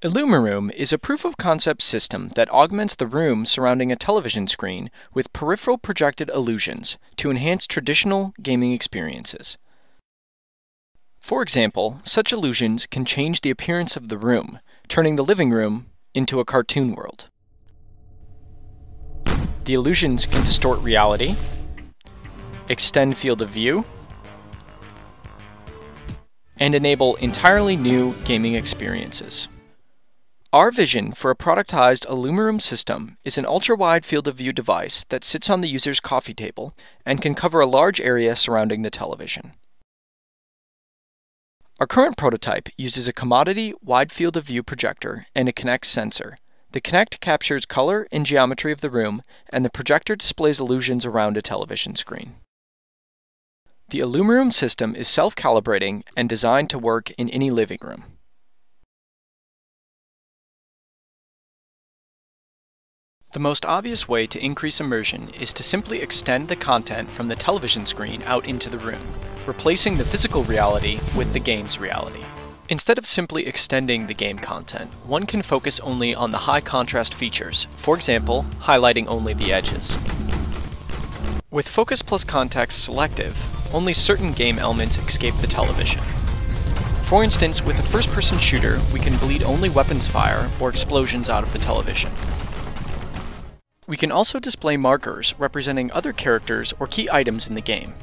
IllumiRoom is a proof-of-concept system that augments the room surrounding a television screen with peripheral projected illusions to enhance traditional gaming experiences. For example, such illusions can change the appearance of the room, turning the living room into a cartoon world. The illusions can distort reality, extend field of view, and enable entirely new gaming experiences. Our vision for a productized IllumiRoom system is an ultra-wide field of view device that sits on the user's coffee table and can cover a large area surrounding the television. Our current prototype uses a commodity wide field of view projector and a Kinect sensor. The Kinect captures color and geometry of the room, and the projector displays illusions around a television screen. The IllumiRoom system is self-calibrating and designed to work in any living room. The most obvious way to increase immersion is to simply extend the content from the television screen out into the room, replacing the physical reality with the game's reality. Instead of simply extending the game content, one can focus only on the high contrast features, for example, highlighting only the edges. With Focus plus Context selective, only certain game elements escape the television. For instance, with a first-person shooter, we can bleed only weapons fire or explosions out of the television. We can also display markers representing other characters or key items in the game.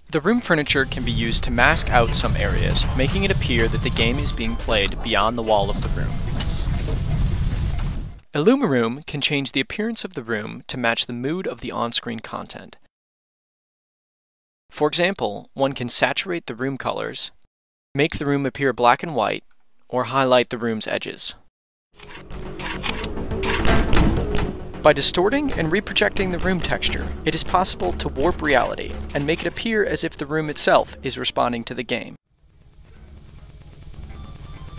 The room furniture can be used to mask out some areas, making it appear that the game is being played beyond the wall of the room. IllumiRoom can change the appearance of the room to match the mood of the on-screen content. For example, one can saturate the room colors, make the room appear black and white, or highlight the room's edges. By distorting and reprojecting the room texture, it is possible to warp reality and make it appear as if the room itself is responding to the game.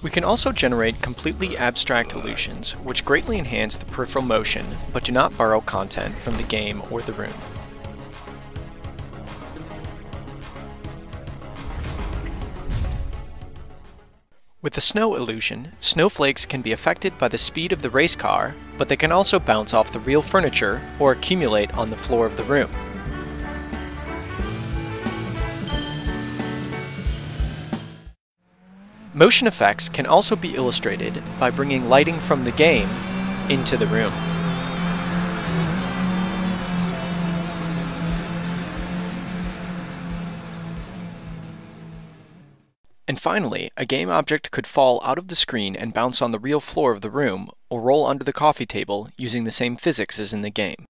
We can also generate completely abstract illusions, which greatly enhance the peripheral motion, but do not borrow content from the game or the room. With the snow illusion, snowflakes can be affected by the speed of the race car, but they can also bounce off the real furniture or accumulate on the floor of the room. Motion effects can also be illustrated by bringing lighting from the game into the room. And finally, a game object could fall out of the screen and bounce on the real floor of the room, or roll under the coffee table using the same physics as in the game.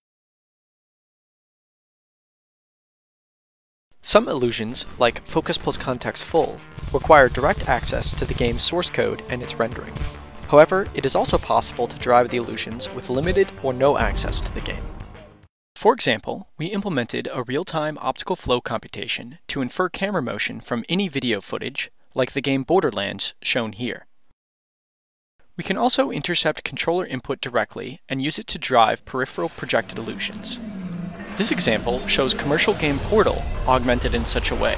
Some illusions, like Focus plus Context Full, require direct access to the game's source code and its rendering. However, it is also possible to drive the illusions with limited or no access to the game. For example, we implemented a real-time optical flow computation to infer camera motion from any video footage, like the game Borderlands shown here. We can also intercept controller input directly and use it to drive peripheral projected illusions. This example shows commercial game Portal augmented in such a way.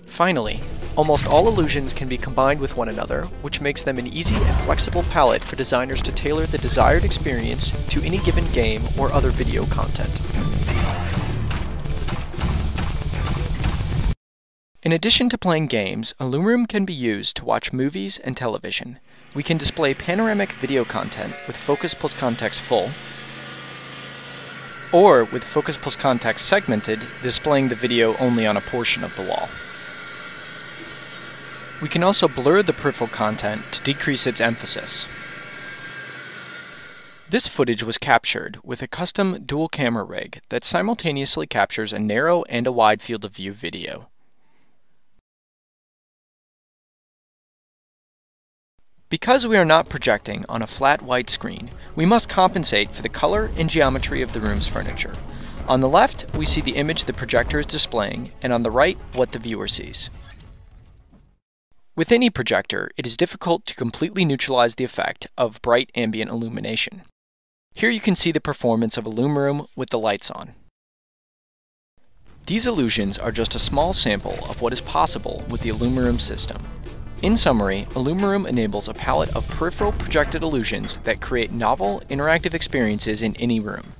Finally, almost all illusions can be combined with one another, which makes them an easy and flexible palette for designers to tailor the desired experience to any given game or other video content. In addition to playing games, IllumiRoom can be used to watch movies and television. We can display panoramic video content with Focus plus Context Full, or with Focus plus Context Segmented, displaying the video only on a portion of the wall. We can also blur the peripheral content to decrease its emphasis. This footage was captured with a custom dual camera rig that simultaneously captures a narrow and a wide field of view video. Because we are not projecting on a flat white screen, we must compensate for the color and geometry of the room's furniture. On the left, we see the image the projector is displaying, and on the right, what the viewer sees. With any projector, it is difficult to completely neutralize the effect of bright ambient illumination. Here you can see the performance of IllumiRoom with the lights on. These illusions are just a small sample of what is possible with the IllumiRoom system. In summary, IllumiRoom enables a palette of peripheral projected illusions that create novel, interactive experiences in any room.